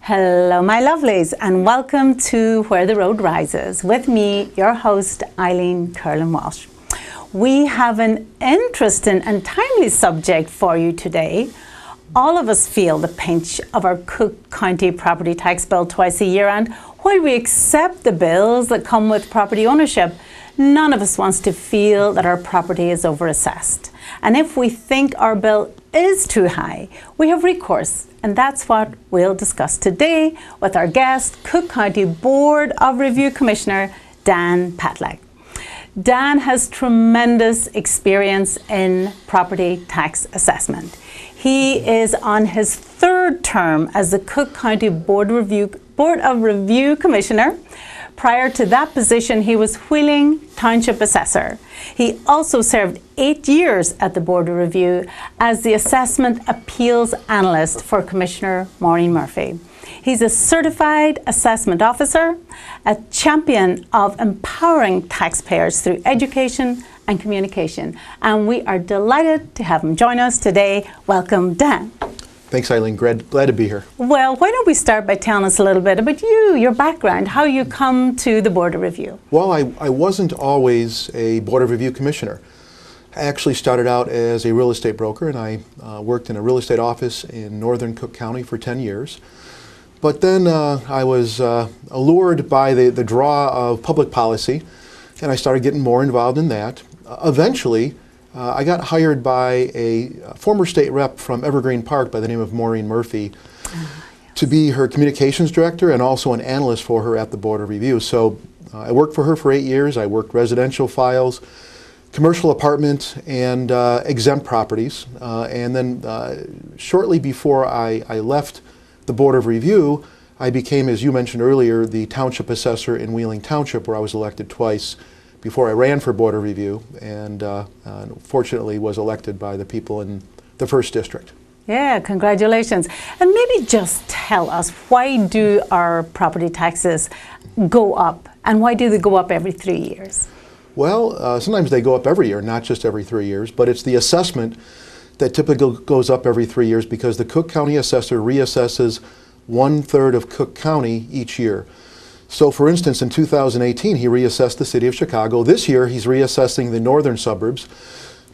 Hello, my lovelies, and welcome to Where the Road Rises with me, your host, Eileen Curlin-Walsh. We have an interesting and timely subject for you today. All of us feel the pinch of our Cook County property tax bill twice a year, and while we accept the bills that come with property ownership, none of us wants to feel that our property is overassessed. And if we think our bill is too high, we have recourse, and that's what we'll discuss today with our guest, Cook County Board of Review Commissioner Dan Patlak. Dan has tremendous experience in property tax assessment. He is on his third term as the Cook County Board of Review Commissioner. Prior to that position, he was Wheeling Township Assessor. He also served 8 years at the Board of Review as the Assessment Appeals Analyst for Commissioner Maureen Murphy. He's a certified assessment officer, a champion of empowering taxpayers through education and communication. And we are delighted to have him join us today. Welcome, Dan. Thanks, Eileen. Glad to be here. Well, why don't we start by telling us a little bit about you, your background, how you come to the Board of Review? Well, I wasn't always a Board of Review Commissioner. I actually started out as a real estate broker, and I worked in a real estate office in northern Cook County for 10 years. But then I was allured by the draw of public policy, and I started getting more involved in that. Eventually, I got hired by a former state rep from Evergreen Park by the name of Maureen Murphy to be her communications director and also an analyst for her at the Board of Review. So I worked for her for 8 years. I worked residential files, commercial apartment, and exempt properties. And then shortly before I left the Board of Review, I became, as you mentioned earlier, the township assessor in Wheeling Township, where I was elected twice before I ran for Board of Review, and fortunately was elected by the people in the 1st District. Yeah, congratulations. And maybe just tell us, why do our property taxes go up, and why do they go up every 3 years? Well, sometimes they go up every year, not just every 3 years, but it's the assessment that typically goes up every 3 years because the Cook County assessor reassesses 1/3 of Cook County each year. So for instance, in 2018, he reassessed the city of Chicago. This year, he's reassessing the northern suburbs.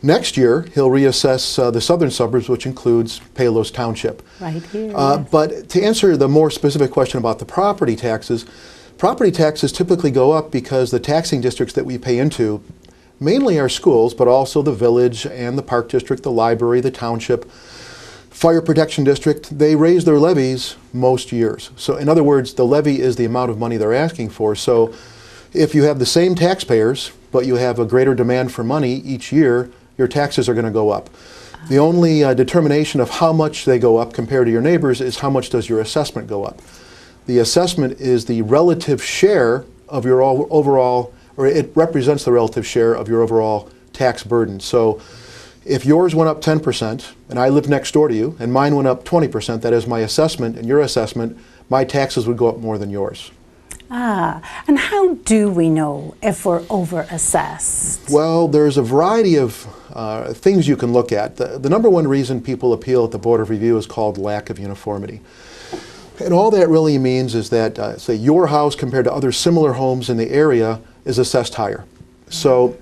Next year, he'll reassess the southern suburbs, which includes Palos Township. Right here. But to answer the more specific question about the property taxes typically go up because the taxing districts that we pay into, mainly our schools, but also the village and the park district, the library, the township, fire protection district, they raise their levies most years. So in other words, the levy is the amount of money they're asking for. So if you have the same taxpayers, but you have a greater demand for money each year, your taxes are going to go up. The only determination of how much they go up compared to your neighbors is how much does your assessment go up. The assessment is the relative share of your overall, or it represents the relative share of your overall tax burden. So if yours went up 10% and I live next door to you and mine went up 20%, that is my assessment and your assessment, my taxes would go up more than yours. And how do we know if we're overassessed? Well, there's a variety of things you can look at. The number one reason people appeal at the Board of Review is called lack of uniformity. And all that really means is that, say, your house compared to other similar homes in the area is assessed higher. So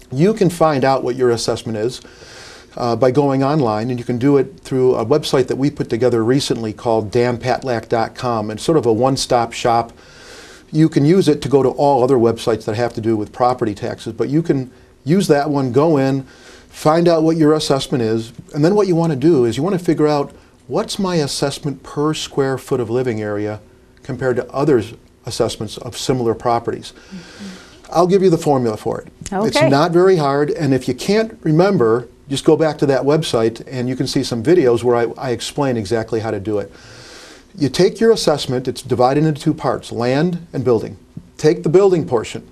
you can find out what your assessment is by going online, and you can do it through a website that we put together recently called danpatlak.com. It's sort of a one-stop shop. You can use it to go to all other websites that have to do with property taxes, but you can use that one, go in, find out what your assessment is, and then what you want to do is you want to figure out what's my assessment per square foot of living area compared to other assessments of similar properties. I'll give you the formula for it. Okay. It's not very hard, and if you can't remember, just go back to that website and you can see some videos where I explain exactly how to do it. You take your assessment, it's divided into two parts, land and building. Take the building portion,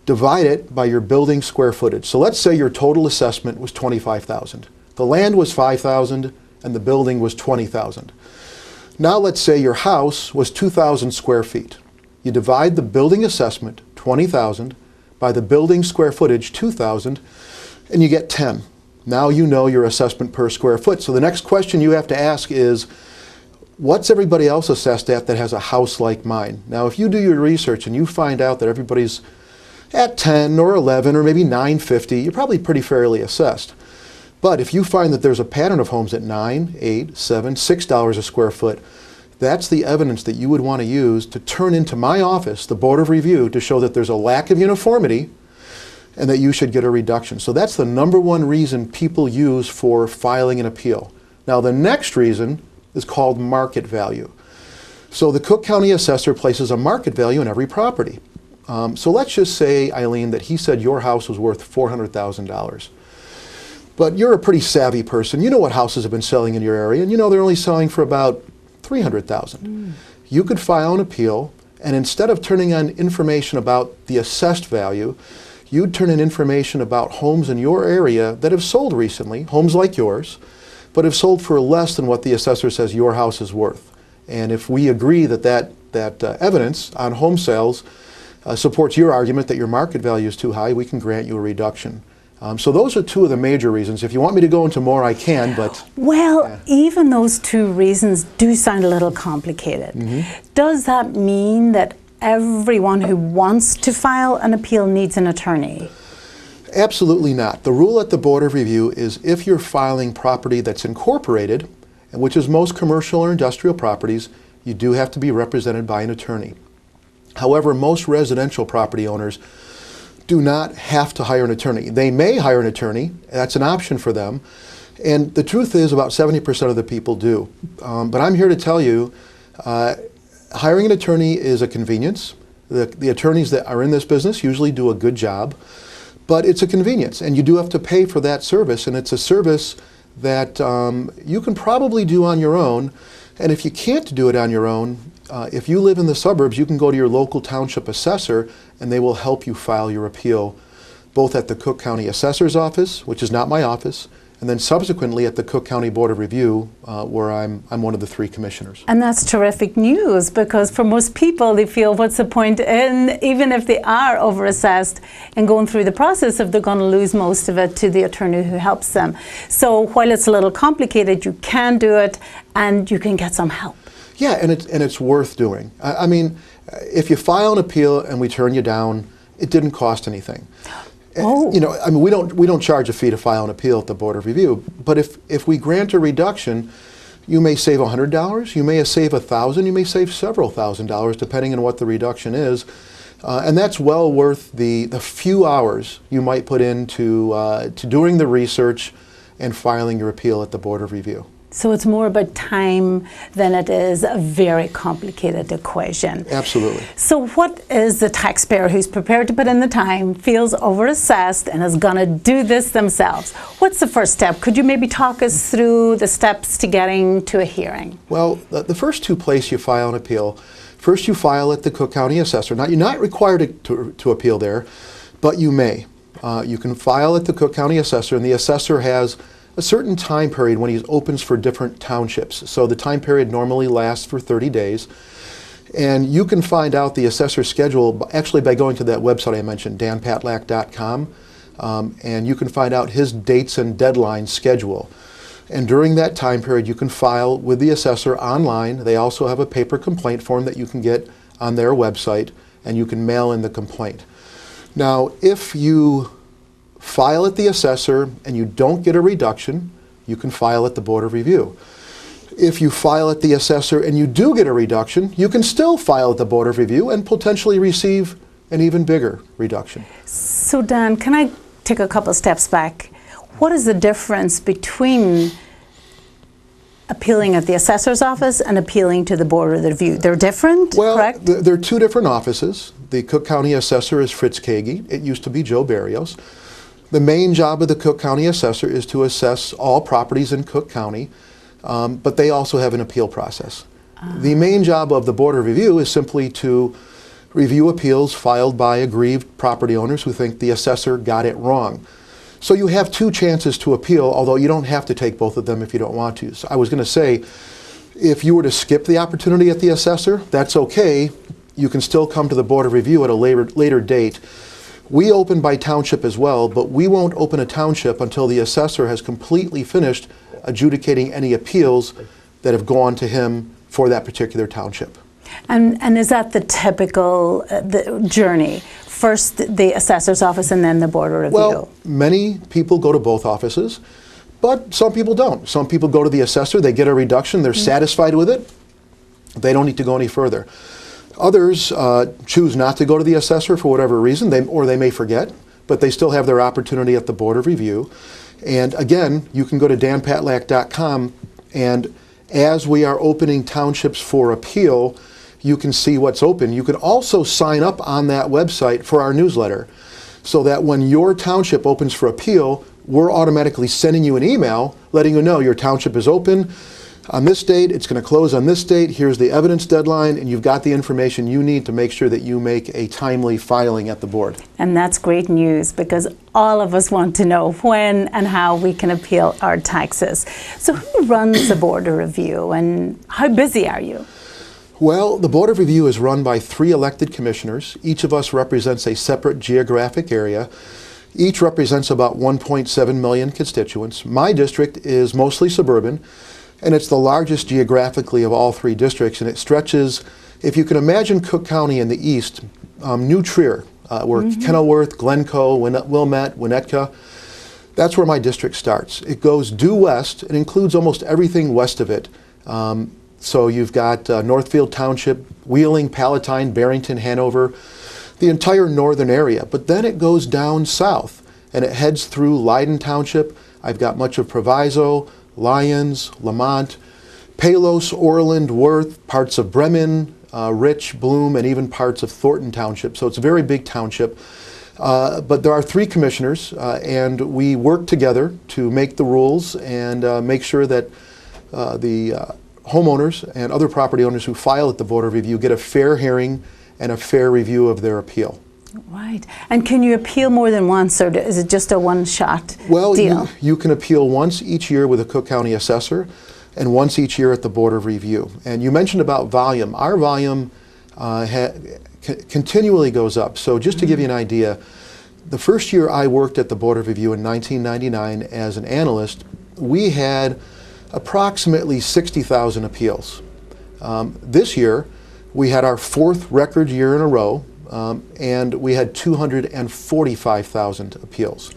divide it by your building square footage. So let's say your total assessment was $25,000. The land was $5,000 and the building was $20,000. Now let's say your house was 2,000 square feet. You divide the building assessment, $20,000, by the building square footage, $2,000, and you get 10. Now you know your assessment per square foot. So the next question you have to ask is, what's everybody else assessed at that has a house like mine? Now, if you do your research and you find out that everybody's at 10 or 11 or maybe 950, you're probably pretty fairly assessed. But if you find that there's a pattern of homes at $9, $8, $7, $6 a square foot, that's the evidence that you would want to use to turn into my office, the Board of Review, to show that there's a lack of uniformity and that you should get a reduction. So that's the number one reason people use for filing an appeal. Now, the next reason is called market value. So the Cook County Assessor places a market value in every property. So let's just say, Eileen, that he said your house was worth $400,000. But you're a pretty savvy person. You know what houses have been selling in your area, and you know they're only selling for about $300,000. You could file an appeal, and instead of turning on information about the assessed value, you'd turn in information about homes in your area that have sold recently, homes like yours, but have sold for less than what the assessor says your house is worth. And if we agree that that evidence on home sales supports your argument that your market value is too high, we can grant you a reduction. So those are two of the major reasons. If you want me to go into more, I can, but... Well, even those two reasons do sound a little complicated. Does that mean that everyone who wants to file an appeal needs an attorney? Absolutely not. The rule at the Board of Review is if you're filing property that's incorporated, which is most commercial or industrial properties, you do have to be represented by an attorney. However, most residential property owners do not have to hire an attorney. They may hire an attorney, that's an option for them, and the truth is about 70% of the people do. But I'm here to tell you, hiring an attorney is a convenience. The attorneys that are in this business usually do a good job, but it's a convenience, and you do have to pay for that service, and it's a service that you can probably do on your own, and if you can't do it on your own, if you live in the suburbs, you can go to your local township assessor and they will help you file your appeal, both at the Cook County Assessor's Office, which is not my office, and then subsequently at the Cook County Board of Review, where I'm one of the 3 commissioners. And that's terrific news, because for most people, they feel, what's the point in, even if they are overassessed and going through the process, if they're going to lose most of it to the attorney who helps them. So while it's a little complicated, you can do it and you can get some help. Yeah, and it's worth doing. I mean, if you file an appeal and we turn you down, it didn't cost anything. Oh. You know, I mean, we don't charge a fee to file an appeal at the Board of Review. But if we grant a reduction, you may save $100, you may save $1,000, you may save several $1,000s, depending on what the reduction is. And that's well worth the few hours you might put into to doing the research and filing your appeal at the Board of Review. So it's more about time than it is a very complicated equation. Absolutely. So what is the taxpayer who's prepared to put in the time, feels overassessed, and is going to do this themselves? What's the first step? Could you maybe talk us through the steps to getting to a hearing? Well, the first 2 places you file an appeal, first you file at the Cook County Assessor. Now, you're not required to appeal there, but you may. You can file at the Cook County Assessor, and the assessor has a certain time period when he opens for different townships. So the time period normally lasts for 30 days. And you can find out the assessor's schedule actually by going to that website I mentioned, danpatlack.com, and you can find out his dates and deadline schedule. And during that time period, you can file with the assessor online. They also have a paper complaint form that you can get on their website, and you can mail in the complaint. Now, if you file at the assessor and you don't get a reduction, you can file at the Board of Review. If you file at the assessor and you do get a reduction, you can still file at the Board of Review and potentially receive an even bigger reduction. So Dan, can I take a couple steps back? What is the difference between appealing at the assessor's office and appealing to the Board of Review? They're different, correct? Well, they're 2 different offices. The Cook County Assessor is Fritz Kagi. It used to be Joe Barrios. The main job of the Cook County Assessor is to assess all properties in Cook County, but they also have an appeal process. The main job of the Board of Review is simply to review appeals filed by aggrieved property owners who think the assessor got it wrong. So you have 2 chances to appeal, although you don't have to take both of them if you don't want to. So I was going to say, if you were to skip the opportunity at the assessor, that's okay. You can still come to the Board of Review at a later date. We open by township as well, but we won't open a township until the assessor has completely finished adjudicating any appeals that have gone to him for that particular township. And is that the typical the journey? First the assessor's office and then the board of review? Well, many people go to both offices, but some people don't. Some people go to the assessor, they get a reduction, they're satisfied with it, they don't need to go any further. Others choose not to go to the assessor for whatever reason, or they may forget, but they still have their opportunity at the board of review. And again, you can go to danpatlack.com, and as we are opening townships for appeal, you can see what's open. You can also sign up on that website for our newsletter, so that when your township opens for appeal, we're automatically sending you an email letting you know your township is open on this date, it's going to close on this date, here's the evidence deadline, and you've got the information you need to make sure that you make a timely filing at the board. And that's great news, because all of us want to know when and how we can appeal our taxes. So who runs the board of review, and how busy are you? Well, the Board of Review is run by 3 elected commissioners. Each of us represents a separate geographic area. Each represents about 1.7 million constituents. My district is mostly suburban, and it's the largest geographically of all 3 districts, and it stretches, if you can imagine Cook County in the east, New Trier, where Kenilworth, Glencoe, Wilmette, Winnetka, that's where my district starts. It goes due west. It includes almost everything west of it. So you've got Northfield Township, Wheeling, Palatine, Barrington, Hanover, the entire northern area. But then it goes down south, and it heads through Leiden Township. I've got much of Proviso, Lyons, Lamont, Palos, Orland, Worth, parts of Bremen, Rich, Bloom, and even parts of Thornton Township. So it's a very big township. But there are 3 commissioners, and we work together to make the rules and make sure that the homeowners and other property owners who file at the Board of Review get a fair hearing and a fair review of their appeal. Right. And can you appeal more than once, or is it just a one-shot deal? Well, you can appeal once each year with a Cook County assessor and once each year at the Board of Review. And you mentioned about volume. Our volume continually goes up. So just to give you an idea, the first year I worked at the Board of Review in 1999 as an analyst, we had approximately 60,000 appeals. This year, we had our 4th record year in a row, and we had 245,000 appeals.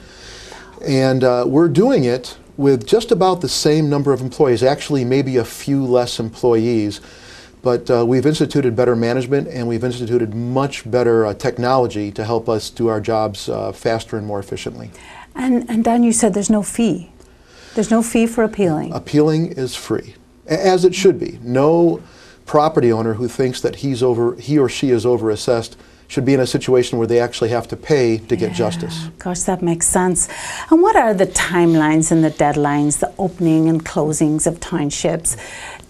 And we're doing it with just about the same number of employees, actually maybe a few less employees, but we've instituted better management, and we've instituted much better technology to help us do our jobs faster and more efficiently. And Dan, you said there's no fee. There's no fee for appealing. Appealing is free, as it should be. No property owner who thinks that he or she is overassessed should be in a situation where they actually have to pay to get justice. Gosh, that makes sense. And what are the timelines and the deadlines, the opening and closings of townships?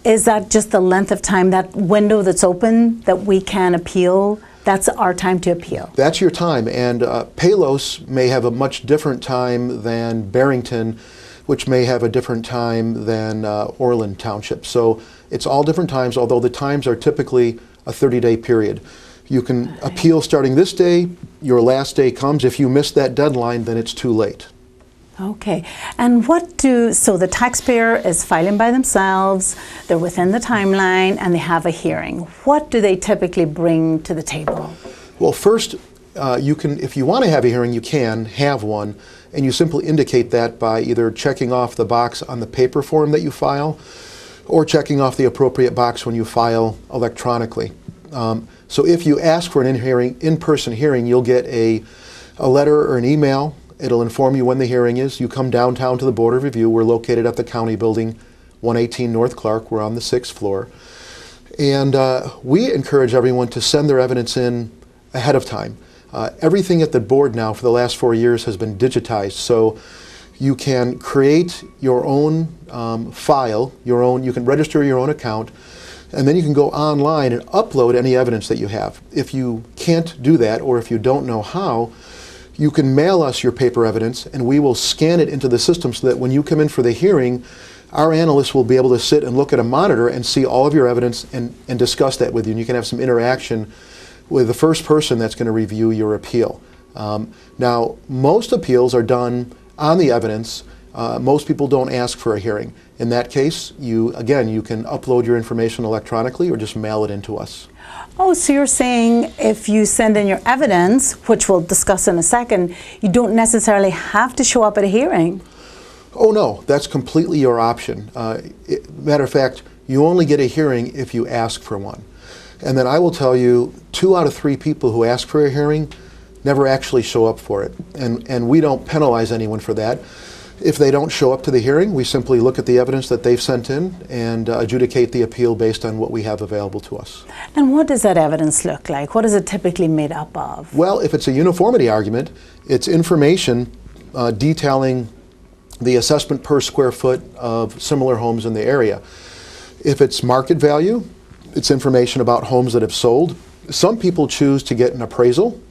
Is that just the length of time, that window that's open that we can appeal? That's our time to appeal. That's your time, and Palos may have a much different time than Barrington, which may have a different time than Orland Township. So it's all different times, although the times are typically a 30-day period. You can appeal starting this day, your last day comes. If you miss that deadline, then it's too late. Okay, and so the taxpayer is filing by themselves, they're within the timeline, and they have a hearing. What do they typically bring to the table? Well, first, if you want to have a hearing, you can have one, and you simply indicate that by either checking off the box on the paper form that you file, or checking off the appropriate box when you file electronically. So if you ask for an in-person hearing, you'll get a letter or an email. It'll inform you when the hearing is. You come downtown to the Board of Review. We're located at the County Building, 118 North Clark. We're on the 6th floor. And we encourage everyone to send their evidence in ahead of time. Everything at the board now for the last 4 years has been digitized, so you can create your own file, you can register your own account, and then you can go online and upload any evidence that you have. If you can't do that, or if you don't know how, you can mail us your paper evidence, and we will scan it into the system so that when you come in for the hearing, our analysts will be able to sit and look at a monitor and see all of your evidence and discuss that with you, and you can have some interaction with the first person that's going to review your appeal. Now, most appeals are done on the evidence. Most people don't ask for a hearing. In that case, you can upload your information electronically or just mail it in to us. Oh, so you're saying if you send in your evidence, which we'll discuss in a second, you don't necessarily have to show up at a hearing? Oh no, that's completely your option. Matter of fact, you only get a hearing if you ask for one. And then I will tell you, 2 out of 3 people who ask for a hearing never actually show up for it. And we don't penalize anyone for that. If they don't show up to the hearing, we simply look at the evidence that they've sent in and adjudicate the appeal based on what we have available to us. And what does that evidence look like? What is it typically made up of? Well, if it's a uniformity argument, it's information detailing the assessment per square foot of similar homes in the area. If it's market value, it's information about homes that have sold. Some people choose to get an appraisal,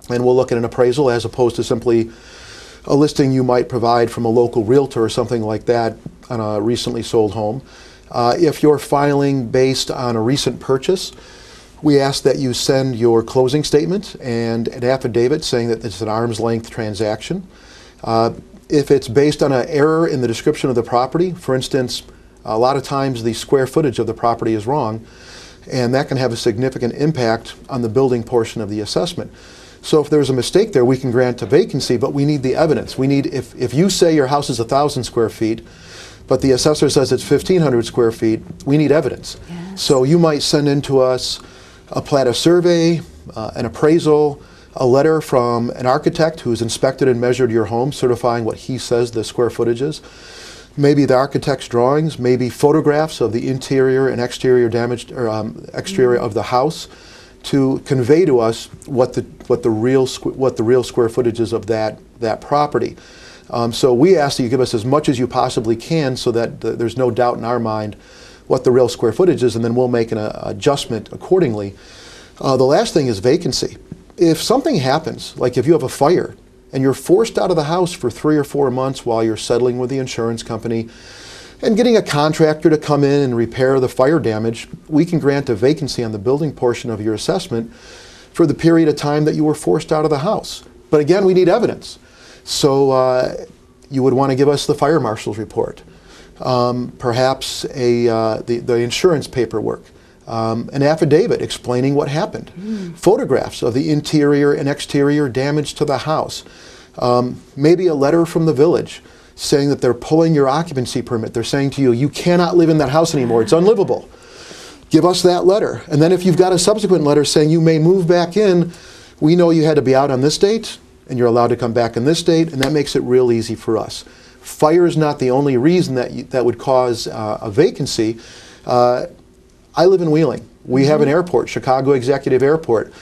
and we'll look at an appraisal as opposed to simply a listing you might provide from a local realtor or something like that on a recently sold home. If you're filing based on a recent purchase, we ask that you send your closing statement and an affidavit saying that it's an arm's length transaction. If it's based on an error in the description of the property, for instance, a lot of times the square footage of the property is wrong, and that can have a significant impact on the building portion of the assessment. So if there's a mistake there, we can grant a vacancy, but we need the evidence. We need, if you say your house is 1,000 square feet, but the assessor says it's 1,500 square feet, we need evidence. Yes. So you might send in to us a plat of survey, an appraisal, a letter from an architect who's inspected and measured your home, certifying what he says the square footage is. Maybe the architect's drawings, maybe photographs of the interior and exterior damage or exterior of the house, to convey to us what the real square footage is of that property. So we ask that you give us as much as you possibly can, so that there's no doubt in our mind what the real square footage is, and then we'll make an adjustment accordingly. The last thing is vacancy. If something happens, like if you have a fire and you're forced out of the house for 3 or 4 months while you're settling with the insurance company and getting a contractor to come in and repair the fire damage, we can grant a vacancy on the building portion of your assessment for the period of time that you were forced out of the house. But again, we need evidence. So you would want to give us the fire marshal's report, perhaps the insurance paperwork, an affidavit explaining what happened, photographs of the interior and exterior damage to the house, maybe a letter from the village saying that they're pulling your occupancy permit. They're saying to you, you cannot live in that house anymore, it's unlivable. Give us that letter. And then if you've got a subsequent letter saying you may move back in, we know you had to be out on this date, and you're allowed to come back on this date, and that makes it real easy for us. Fire is not the only reason that would cause a vacancy. I live in Wheeling. We have an airport, Chicago Executive Airport.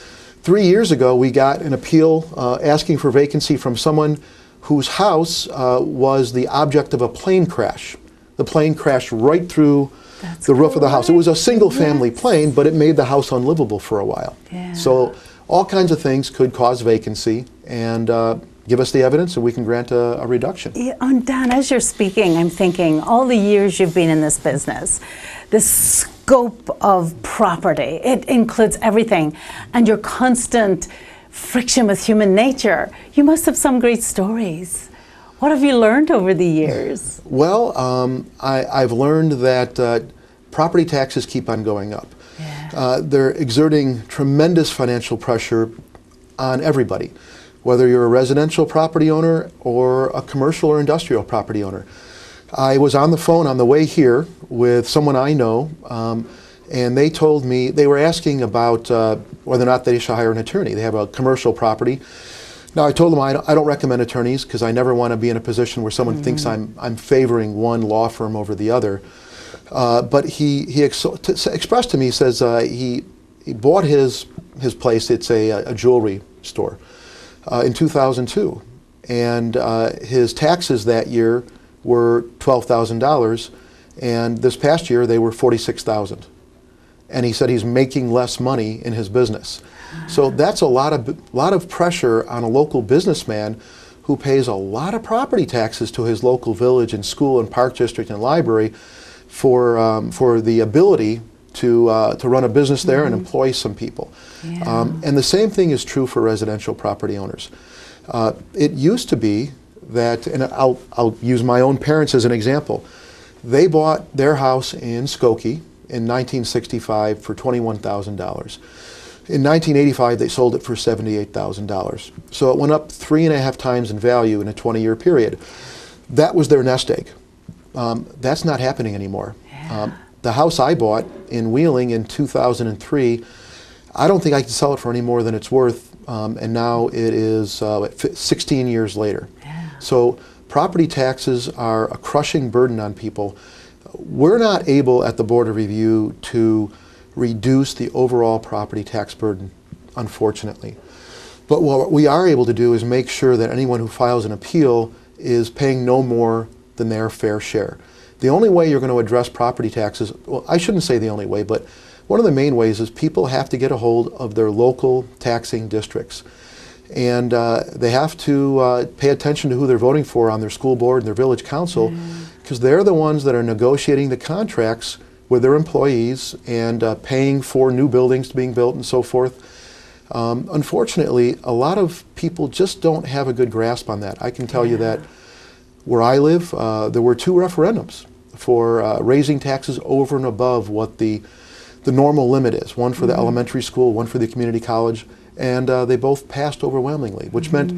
3 years ago, we got an appeal asking for vacancy from someone whose house was the object of a plane crash. The plane crashed right through the roof of the house. It was a single-family plane, but it made the house unlivable for a while. Yeah. So all kinds of things could cause vacancy, and give us the evidence and we can grant a reduction. Yeah, and Dan, as you're speaking, I'm thinking all the years you've been in this business, the scope of property, it includes everything, and your constant friction with human nature. You must have some great stories. What have you learned over the years? Well, I've learned that property taxes keep on going up. Yeah. They're exerting tremendous financial pressure on everybody, whether you're a residential property owner or a commercial or industrial property owner. I was on the phone on the way here with someone I know, and they told me, they were asking about whether or not they should hire an attorney. They have a commercial property. Now I told them I don't recommend attorneys, because I never want to be in a position where someone thinks I'm favoring one law firm over the other. But he expressed to me, he says he bought his place, it's a jewelry store, in 2002. And his taxes that year were $12,000, and this past year they were $46,000. And he said he's making less money in his business. So that's a lot of pressure on a local businessman who pays a lot of property taxes to his local village and school and park district and library for the ability to run a business there and employ some people. Yeah. And the same thing is true for residential property owners. It used to be that, and I'll use my own parents as an example. They bought their house in Skokie in 1965 for $21,000. In 1985, they sold it for $78,000. So it went up 3.5 times in value in a 20-year period. That was their nest egg. That's not happening anymore. Yeah. The house I bought in Wheeling in 2003, I don't think I can sell it for any more than it's worth, and now it is 16 years later. Yeah. So property taxes are a crushing burden on people. We're not able at the Board of Review to reduce the overall property tax burden, unfortunately. But what we are able to do is make sure that anyone who files an appeal is paying no more than their fair share. The only way you're going to address property taxes, well, I shouldn't say the only way, but one of the main ways is people have to get a hold of their local taxing districts. And they have to pay attention to who they're voting for on their school board and their village council, because they're the ones that are negotiating the contracts with their employees and paying for new buildings being built and so forth. Unfortunately, a lot of people just don't have a good grasp on that. I can tell you that where I live, there were 2 referendums for raising taxes over and above what the normal limit is. One for the elementary school, one for the community college, and they both passed overwhelmingly, which meant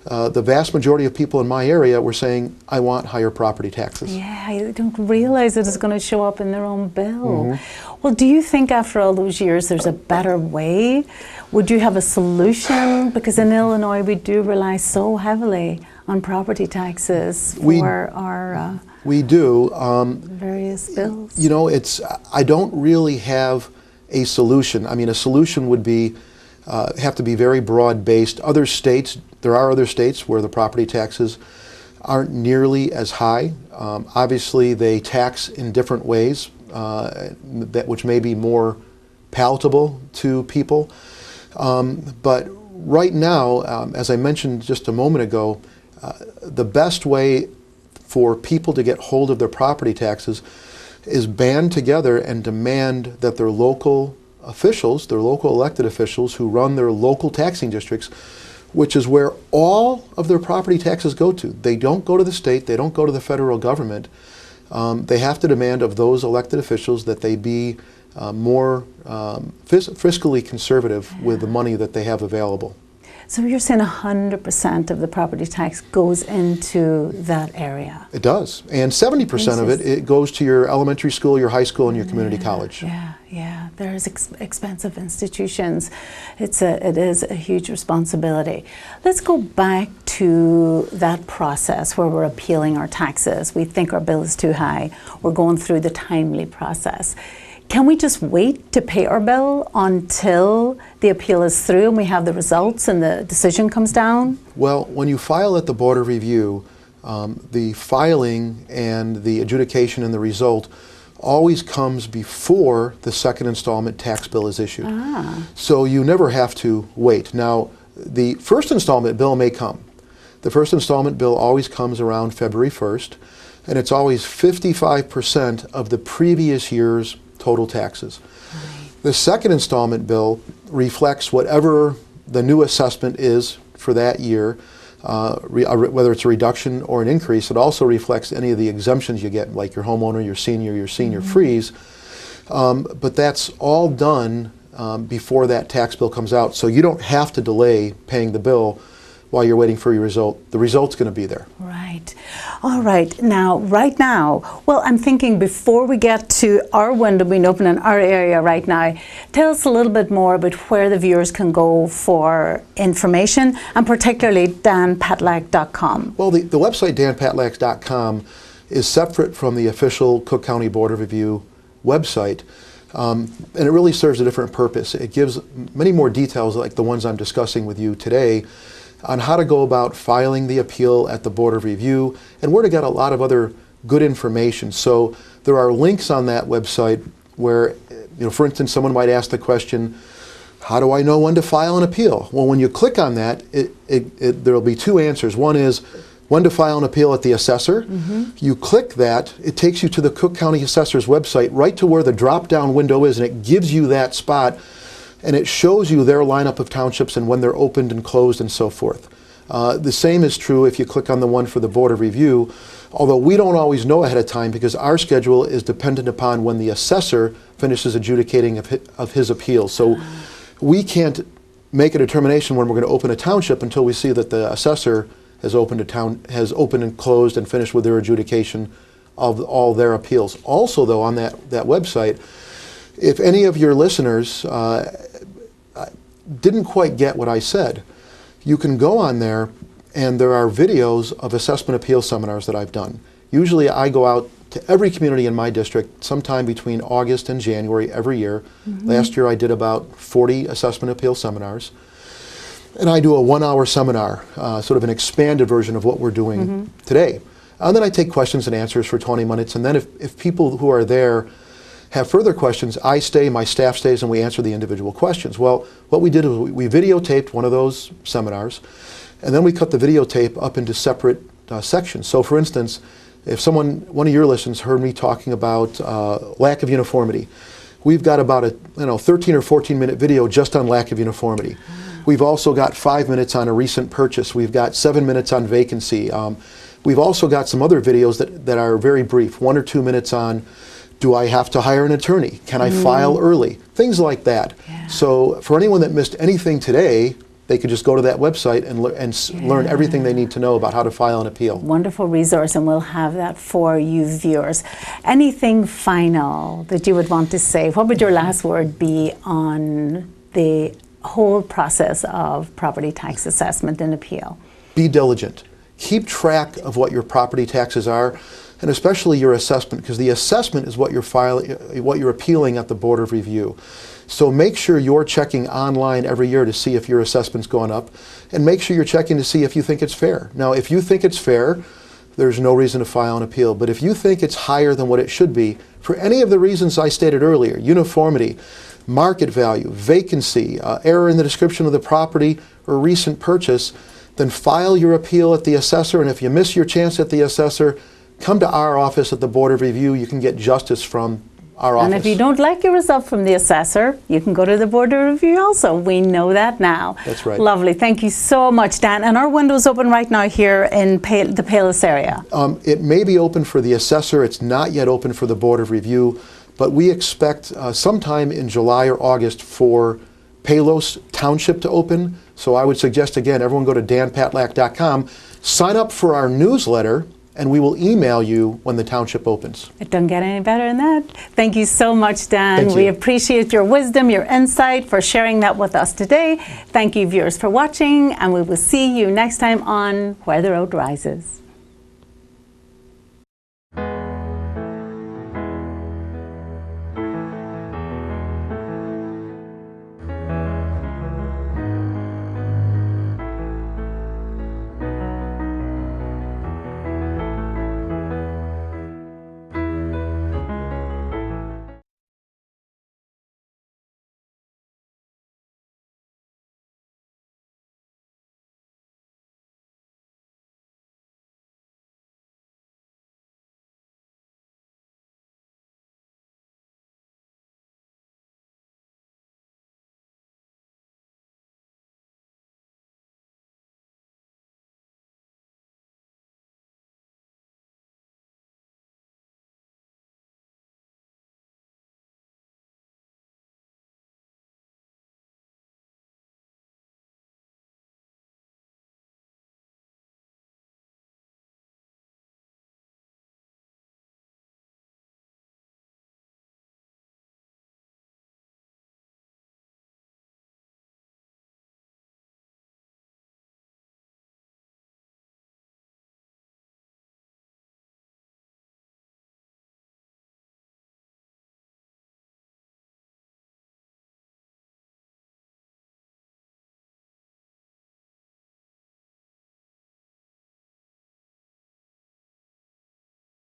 the vast majority of people in my area were saying, I want higher property taxes. Yeah, I don't realize that it's going to show up in their own bill. Well, do you think after all those years there's a better way? Would you have a solution? Because in Illinois we do rely so heavily on property taxes for our we do. various bills. You know, I don't really have a solution. I mean, a solution would be have to be very broad-based. Other states, there are other states where the property taxes aren't nearly as high. Obviously, they tax in different ways, which may be more palatable to people. But right now, as I mentioned just a moment ago, the best way for people to get hold of their property taxes is band together and demand that their local officials, their local elected officials who run their local taxing districts, which is where all of their property taxes go to. They don't go to the state, they don't go to the federal government. They have to demand of those elected officials that they be more fiscally conservative with the money that they have available. So you're saying 100% of the property tax goes into that area? It does. And 70% of it goes to your elementary school, your high school, and your community college. Yeah. There's expensive institutions. It is a huge responsibility. Let's go back to that process where we're appealing our taxes. We think our bill is too high. We're going through the timely process. Can we just wait to pay our bill until the appeal is through and we have the results and the decision comes down? Well, when you file at the Board of Review, the filing and the adjudication and the result always comes before the second installment tax bill is issued. So you never have to wait. Now, the first installment bill may come. The first installment bill always comes around February 1st, and it's always 55% of the previous year's total taxes. The second installment bill reflects whatever the new assessment is for that year, whether it's a reduction or an increase. It also reflects any of the exemptions you get, like your homeowner, your senior freeze. But that's all done before that tax bill comes out, so you don't have to delay paying the bill while you're waiting for your result. The result's going to be there. Right. All right. Now, right now, well, I'm thinking before we get to our window being open in our area right now, tell us a little bit more about where the viewers can go for information, and particularly danpatlack.com. Well, the website danpatlack.com is separate from the official Cook County Board of Review website. And it really serves a different purpose. It gives many more details like the ones I'm discussing with you today on how to go about filing the appeal at the Board of Review and where to get a lot of other good information. So there are links on that website where, for instance, someone might ask the question, how do I know when to file an appeal? Well, when you click on that, there will be 2 answers. One is when to file an appeal at the assessor. You click that, it takes you to the Cook County Assessor's website, right to where the drop-down window is, and it gives you that spot, and it shows you their lineup of townships and when they're opened and closed and so forth. The same is true if you click on the one for the Board of Review. although we don't always know ahead of time because our schedule is dependent upon when the assessor finishes adjudicating of his appeal. So we can't make a determination when we're going to open a township until we see that the assessor has opened and closed and finished with their adjudication of all their appeals. Also, though, on that website, if any of your listeners didn't quite get what I said, you can go on there and there are videos of assessment appeal seminars that I've done. Usually I go out to every community in my district sometime between August and January every year. Last year I did about 40 assessment appeal seminars. And I do a 1-hour seminar, sort of an expanded version of what we're doing today. And then I take questions and answers for 20 minutes. And then if people who are there have further questions, I stay, my staff stays, and we answer the individual questions. Well, what we did is we videotaped one of those seminars, and then we cut the videotape up into separate sections. So for instance, if one of your listeners heard me talking about lack of uniformity, we've got about a 13 or 14 minute video just on lack of uniformity. We've also got 5 minutes on a recent purchase. We've got 7 minutes on vacancy. We've also got some other videos that are very brief, 1 or 2 minutes on, do I have to hire an attorney? Can I file early? Things like that. Yeah. So for anyone that missed anything today, they could just go to that website and learn everything they need to know about how to file an appeal. Wonderful resource, and we'll have that for you viewers. Anything final that you would want to say? What would your last word be on the whole process of property tax assessment and appeal? Be diligent. Keep track of what your property taxes are, and especially your assessment, because the assessment is what you're appealing at the Board of Review. So make sure you're checking online every year to see if your assessment's gone up, and make sure you're checking to see if you think it's fair. Now, if you think it's fair, there's no reason to file an appeal. But if you think it's higher than what it should be, for any of the reasons I stated earlier, uniformity, market value, vacancy, error in the description of the property, or recent purchase, then file your appeal at the assessor. And if you miss your chance at the assessor, come to our office at the Board of Review. You can get justice from our office. And if you don't like your result from the assessor, you can go to the Board of Review also. We know that now. That's right. Lovely. Thank you so much, Dan. And our window's open right now here in the Palos area. It may be open for the assessor. It's not yet open for the Board of Review. But we expect sometime in July or August for Palos Township to open. So I would suggest, again, everyone go to danpatlak.com, sign up for our newsletter, and we will email you when the township opens. It doesn't get any better than that. Thank you so much, Dan. Thank you. We appreciate your wisdom, your insight, for sharing that with us today. Thank you, viewers, for watching, and we will see you next time on Where the Road Rises.